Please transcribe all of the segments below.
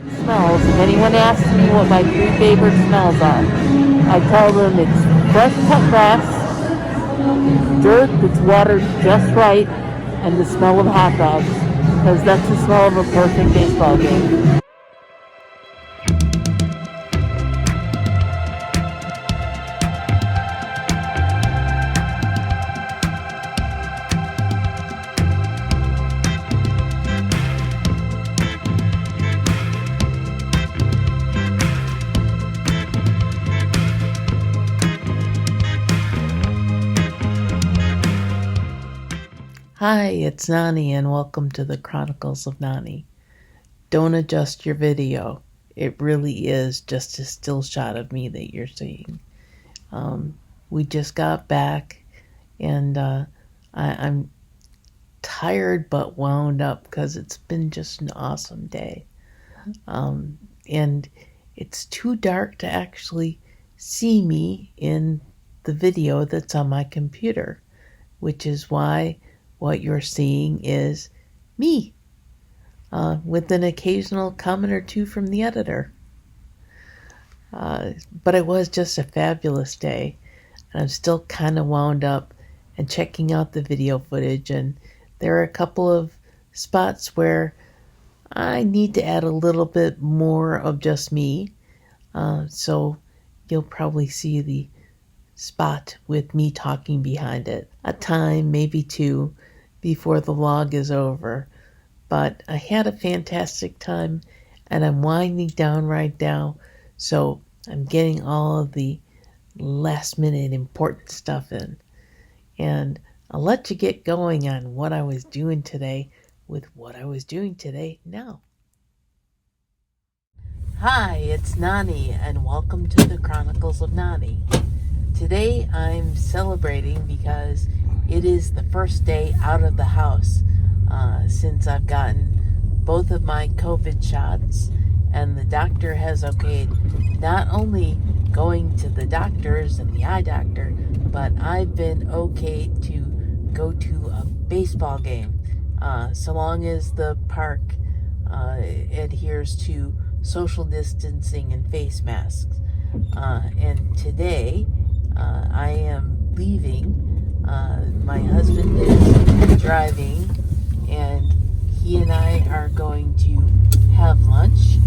Smells. If anyone asks me what my three favorite smells are, I tell them it's fresh cut grass, dirt that's watered just right, and the smell of hot dogs, because that's the smell of a perfect baseball game. Hi, it's Nani, and welcome to the Chronicles of Nani. Don't adjust your video. It really is just a still shot of me that you're seeing. We just got back, and I'm tired but wound up because it's been just an awesome day. And it's too dark to actually see me in the video that's on my computer, which is why what you're seeing is me, with an occasional comment or two from the editor. But it was just a fabulous day, and I'm still kind of wound up and checking out the video footage, and there are a couple of spots where I need to add a little bit more of just me, so you'll probably see the spot with me talking behind it. A time, maybe two, before the vlog is over. But I had a fantastic time, and I'm winding down right now, so I'm getting all of the last minute important stuff in. And I'll let you get going on what I was doing today with what I was doing today now. Hi, it's Nani, and welcome to the Chronicles of Nani. Today I'm celebrating because it is the first day out of the house since I've gotten both of my COVID shots, and the doctor has okayed not only going to the doctors and the eye doctor, but I've been okayed to go to a baseball game, so long as the park adheres to social distancing and face masks. And today I am leaving. My husband is driving, and he and I are going to have lunch.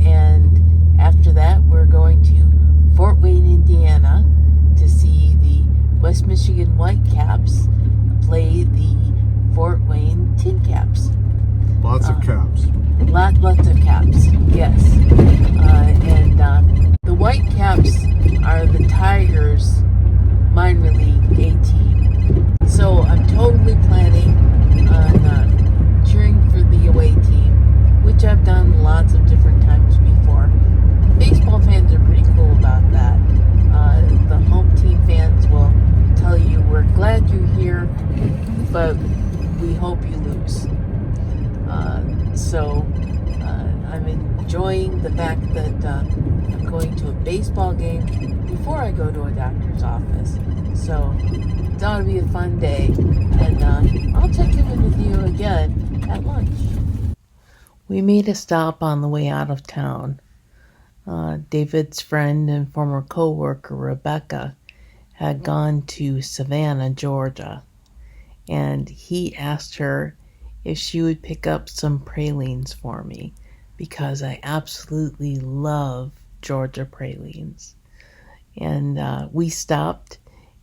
And after that, we're going to Fort Wayne, Indiana, to see the West Michigan Whitecaps play the Fort Wayne Tin Caps. Lots of caps. Lots of caps, yes. And the Whitecaps are the Tigers' minor league A team. So I'm totally planning on cheering for the away team, which I've done lots of different times before. Baseball fans are pretty cool about that. The home team fans will tell you, we're glad you're here, but we hope you lose. So I'm enjoying the fact that I'm going to a baseball game before I go to a doctor's office. So it's going to be a fun day, and I'll check in with you again at lunch. We made a stop on the way out of town. David's friend and former co-worker Rebecca had gone to Savannah, Georgia, and he asked her if she would pick up some pralines for me, because I absolutely love Georgia pralines. And we stopped,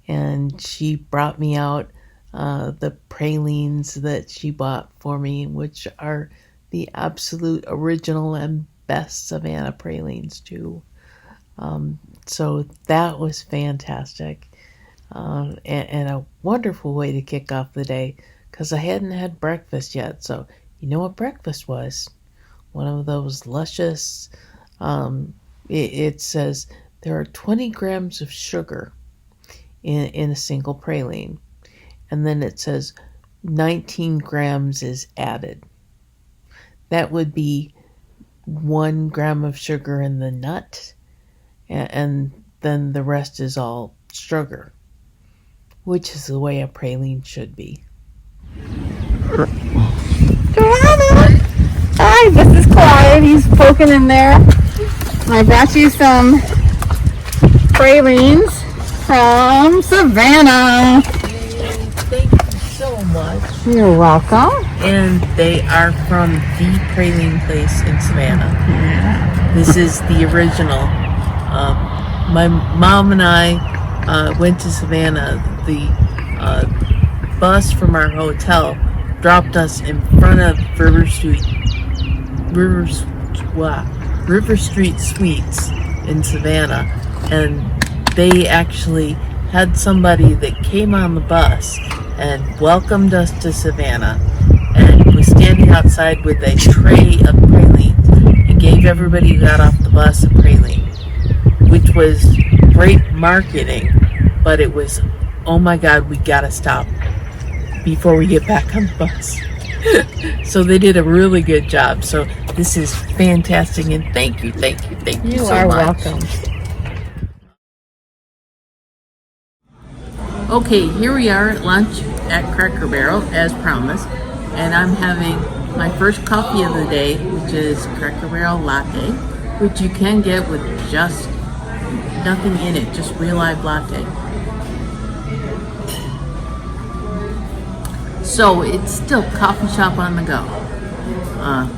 and she brought me out the pralines that she bought for me, which are the absolute original and best Savannah pralines too. So that was fantastic, and a wonderful way to kick off the day, because I hadn't had breakfast yet. So you know what breakfast was? One of those luscious, it says there are 20 grams of sugar in a single praline. And then it says 19 grams is added. That would be 1 gram of sugar in the nut, and then the rest is all sugar, which is the way a praline should be. Hi, this is Clyde. ladies poking in there. And I brought you some pralines from Savannah. Thank you so much. You're welcome. And they are from the praline place in Savannah. Yeah. This is the original. My mom and I went to Savannah. The bus from our hotel dropped us in front of River Street Suites in Savannah, and they actually had somebody that came on the bus and welcomed us to Savannah and was standing outside with a tray of pralines and gave everybody who got off the bus a praline, which was great marketing, but it was, oh my God, we gotta stop before we get back on the bus. So they did a really good job. So this is fantastic, and thank you so much. You are welcome. Okay, here we are at lunch at Cracker Barrel, as promised, and I'm having my first coffee of the day, which is Cracker Barrel Latte, which you can get with just nothing in it, just Real Live Latte. So it's still coffee shop on the go,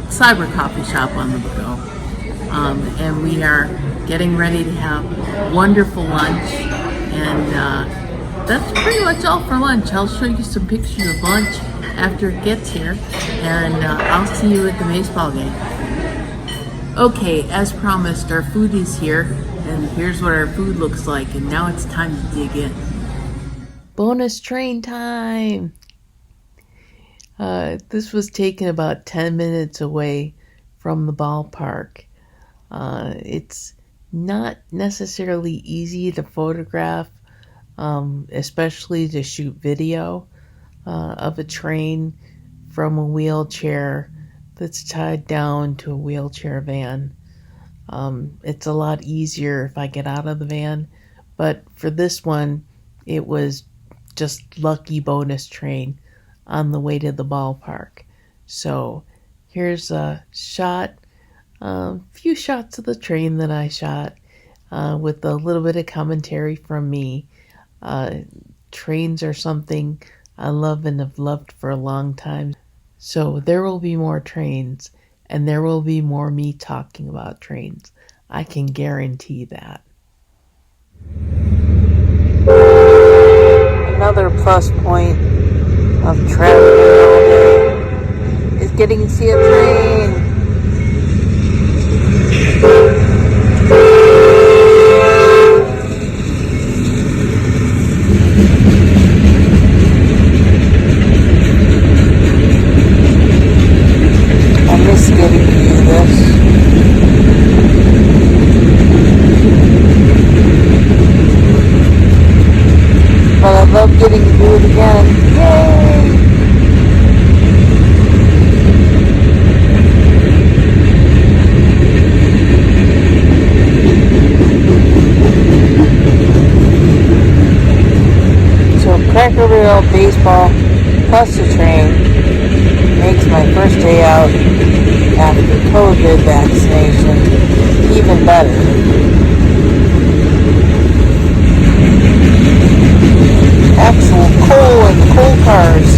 cyber coffee shop on the go, and we are getting ready to have wonderful lunch, and that's pretty much all for lunch. I'll show you some pictures of lunch after it gets here, and I'll see you at the baseball game. Okay, as promised, our food is here, and here's what our food looks like, and now it's time to dig in. Bonus train time! This was taken about 10 minutes away from the ballpark. It's not necessarily easy to photograph, especially to shoot video of a train from a wheelchair that's tied down to a wheelchair van. It's a lot easier if I get out of the van, but for this one, it was just lucky bonus train on the way to the ballpark. So here's a shot, few shots of the train that I shot, with a little bit of commentary from me. Trains are something I love and have loved for a long time. So there will be more trains, and there will be more me talking about trains. I can guarantee that. Another plus point of traveling all day is getting to see a train. I miss getting to do this. But I love getting to do it again. Yay! So Cracker Barrel baseball plus the train makes my first day out after COVID vaccination even better. Actual coal and coal cars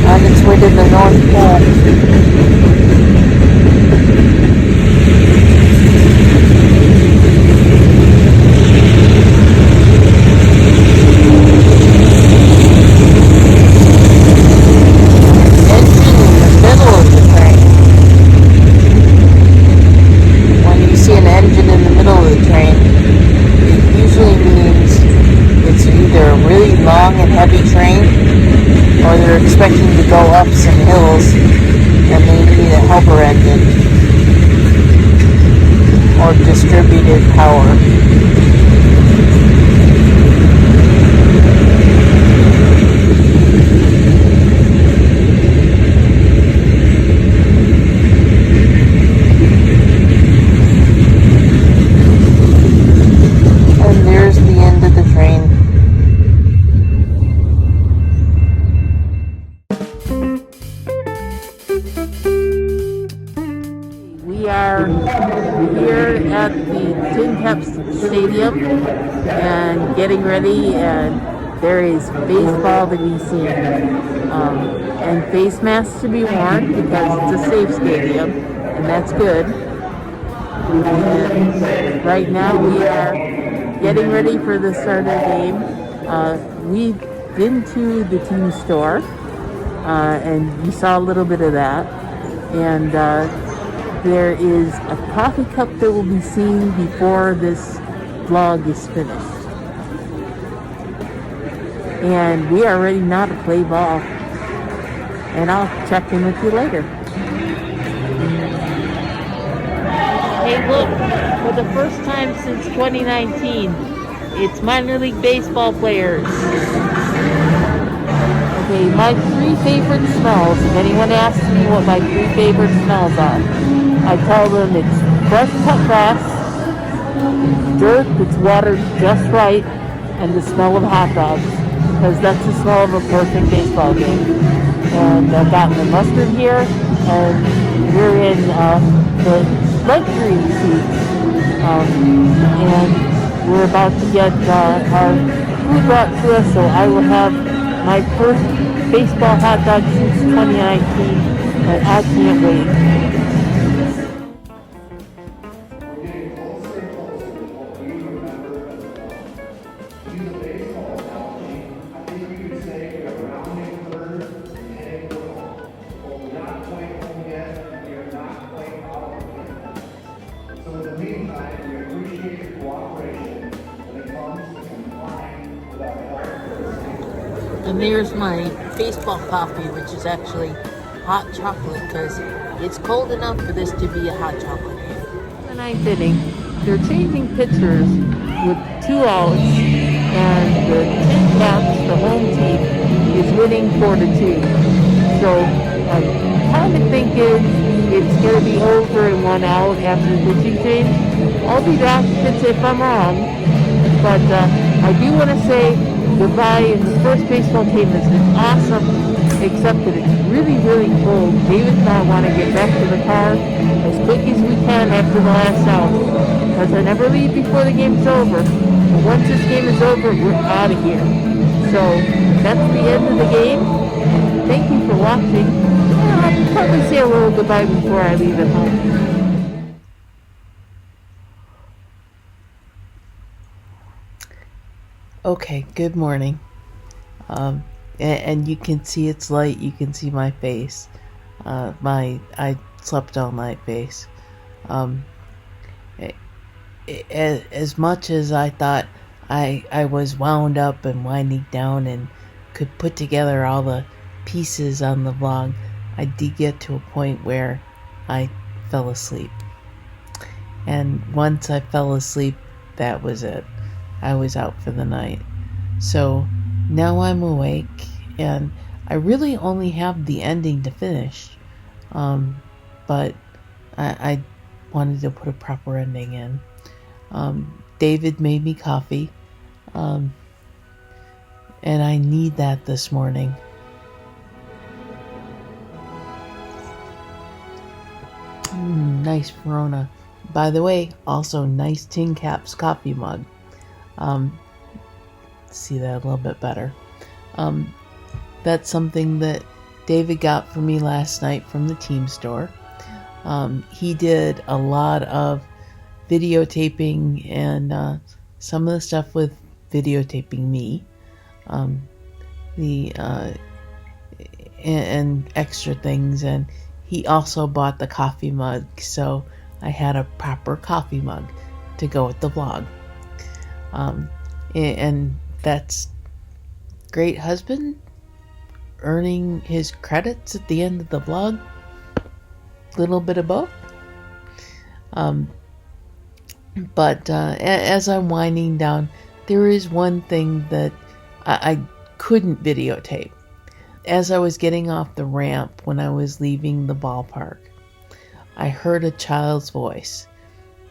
on its way to the North Pole. Engine in the middle of the train. When you see an engine in the middle of the train, it usually means it's either a really long and heavy train, or they're expecting to go up some hills and they need a helper engine or distributed power. And there's the end of the train. We are are here at the Tin Caps Stadium and getting ready, and there is baseball to be seen. And face masks to be worn because it's a safe stadium, and that's good. And right now we are getting ready for the start of the game. We've been to the team store, and you saw a little bit of that. And there is a coffee cup that will be seen before this vlog is finished. And we are ready now to play ball. And I'll check in with you later. Hey, look, for the first time since 2019, it's minor league baseball players. Okay, my 3 favorite smells. If anyone asks me what my 3 favorite smells are, I tell them it's fresh cut grass, dirt that's watered just right, and the smell of hot dogs, because that's the smell of a perfect baseball game. And I've gotten the mustard here, and we're in the luxury seats, and we're about to get our food brought to us, so I will have my first baseball hot dog since 2019, and I can't wait. And there's my baseball coffee, which is actually hot chocolate, because it's cold enough for this to be a hot chocolate game. The 9th inning, they're changing pitchers with 2 outs, and the Tin Caps, the home team, is winning 4-2. So I'm kind of thinking it's going to be over in 1 out after the pitching change. I'll be back if I'm wrong, but I do want to say goodbye, and the first baseball game has been awesome, except that it's really, really cold. David and I want to get back to the car as quick as we can after the last out, because I never leave before the game's over. But once this game is over, we're out of here. So that's the end of the game. Thank you for watching. I'll probably say a little goodbye before I leave at home. Okay, good morning. And you can see it's light. You can see my face. I slept all night face. As much as I thought I was wound up and winding down and could put together all the pieces on the vlog, I did get to a point where I fell asleep. And once I fell asleep, that was it. I was out for the night. So now I'm awake, and I really only have the ending to finish. But I wanted to put a proper ending in. David made me coffee, and I need that this morning. Nice Verona. By the way, also nice Tin Caps coffee mug. See that a little bit better. That's something that David got for me last night from the team store. He did a lot of videotaping and some of the stuff with videotaping me. And extra things, and he also bought the coffee mug, so I had a proper coffee mug to go with the vlog. And that's great husband earning his credits at the end of the vlog. Little bit of both. But as I'm winding down, there is one thing that I couldn't videotape. As I was getting off the ramp when I was leaving the ballpark, I heard a child's voice.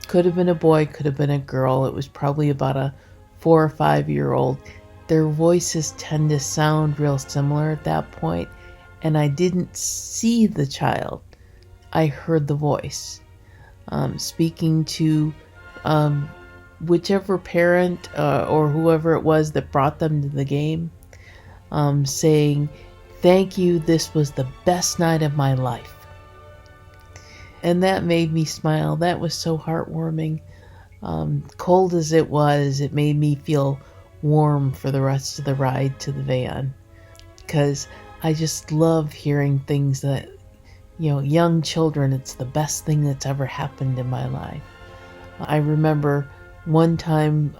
Could have been a boy, could have been a girl. It was probably about a 4 or 5 year old. Their voices tend to sound real similar at that point, and I didn't see the child. I heard the voice. speaking to whichever parent or whoever it was that brought them to the game, saying, "Thank you, this was the best night of my life." And that made me smile. That was so heartwarming. Cold as it was, it made me feel warm for the rest of the ride to the van. Because I just love hearing things that, young children, it's the best thing that's ever happened in my life. I remember one time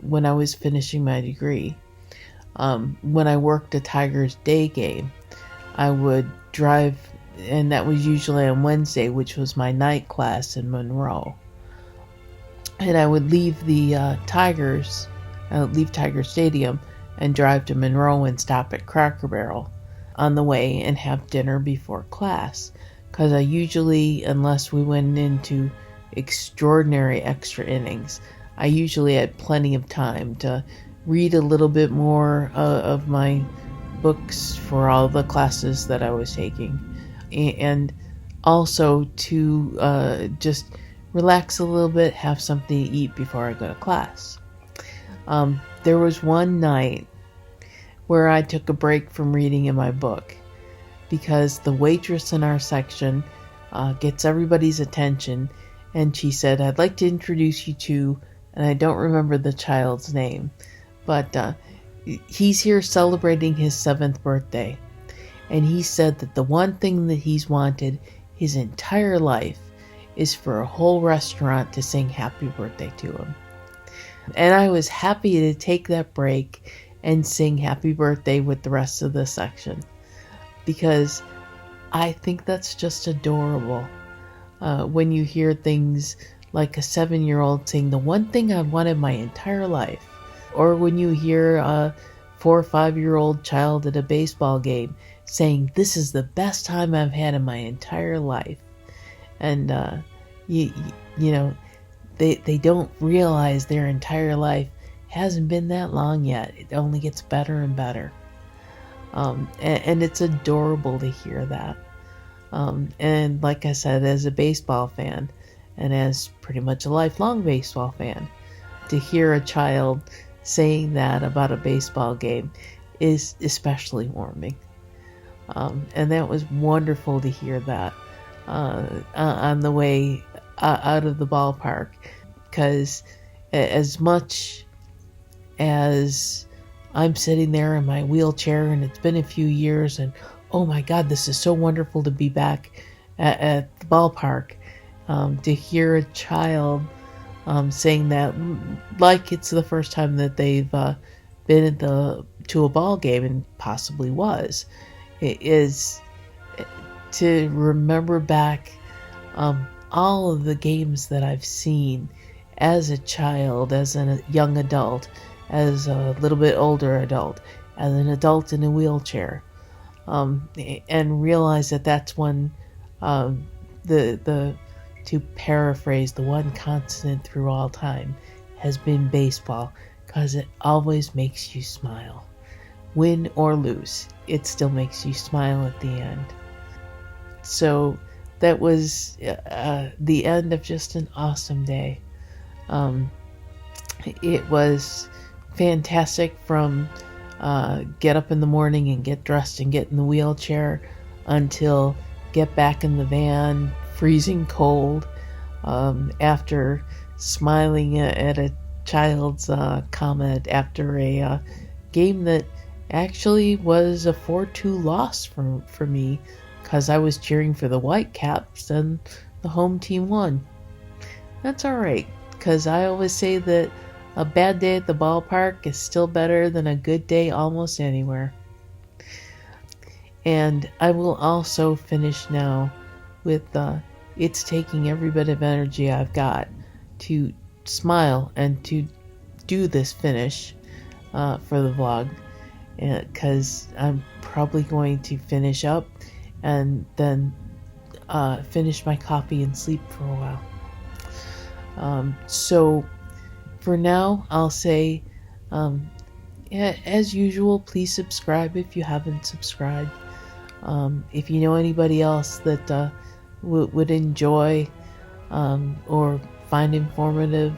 when I was finishing my degree, when I worked a Tigers day game, I would drive, and that was usually on Wednesday, which was my night class in Monroe. And I would leave the Tiger Stadium and drive to Monroe and stop at Cracker Barrel on the way and have dinner before class. Because I usually, unless we went into extraordinary extra innings, I usually had plenty of time to read a little bit more of my books for all the classes that I was taking. And also to just relax a little bit, have something to eat before I go to class. There was one night where I took a break from reading in my book because the waitress in our section gets everybody's attention, and she said, "I'd like to introduce you to," and I don't remember the child's name, but he's here celebrating his 7th birthday. And he said that the one thing that he's wanted his entire life is for a whole restaurant to sing happy birthday to him. And I was happy to take that break and sing happy birthday with the rest of the section, because I think that's just adorable. When you hear things like a 7-year-old saying the one thing I wanted my entire life, or when you hear a 4 or 5-year-old child at a baseball game saying, "This is the best time I've had in my entire life." And they don't realize their entire life hasn't been that long yet. It only gets better and better. And it's adorable to hear that. And like I said, as a baseball fan, and as pretty much a lifelong baseball fan, to hear a child saying that about a baseball game is especially warming. And that was wonderful to hear that on the way out of the ballpark, because as much as I'm sitting there in my wheelchair and it's been a few years and oh my God, this is so wonderful to be back at the ballpark, to hear a child saying that like it's the first time that they've been to a ball game, and possibly was, it is to remember back all of the games that I've seen as a child, as a young adult, as a little bit older adult, as an adult in a wheelchair, and realize that that's when to paraphrase, the one constant through all time has been baseball, because it always makes you smile. Win or lose, it still makes you smile at the end. So that was the end of just an awesome day. It was fantastic from get up in the morning and get dressed and get in the wheelchair until get back in the van, freezing cold, after smiling at a child's comment after a game that actually was a 4-2 loss for me, because I was cheering for the Whitecaps and the home team won. That's alright, because I always say that a bad day at the ballpark is still better than a good day almost anywhere. And I will also finish now with it's taking every bit of energy I've got to smile and to do this finish for the vlog, because I'm probably going to finish up and then finish my coffee and sleep for a while. So for now, I'll say, as usual, please subscribe if you haven't subscribed. If you know anybody else that would enjoy or find informative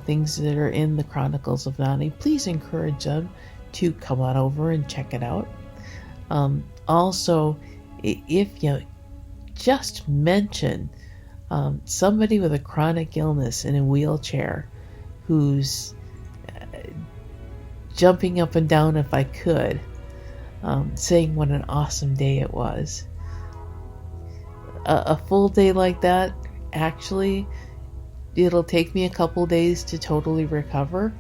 things that are in the Chronicles of Narnia, please encourage them to come on over and check it out. Also, if you just mention somebody with a chronic illness in a wheelchair who's jumping up and down if I could, saying what an awesome day it was. A full day like that, actually, it'll take me a couple days to totally recover.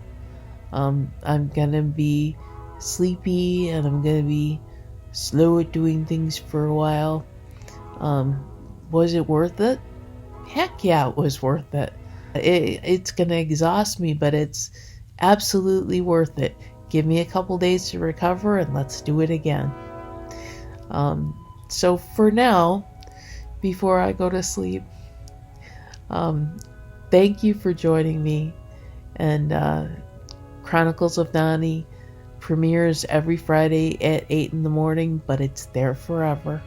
I'm gonna be sleepy and I'm gonna be slow at doing things for a while. Was it worth it? Heck yeah, it was worth it. It's gonna exhaust me, but it's absolutely worth it. Give me a couple days to recover and let's do it again. So for now, before I go to sleep, thank you for joining me. And Chronicles of Narnia premieres every Friday at 8 in the morning, but it's there forever.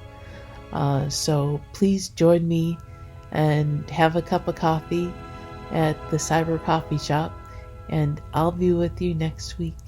So please join me and have a cup of coffee at the Cyber Coffee Shop, and I'll be with you next week.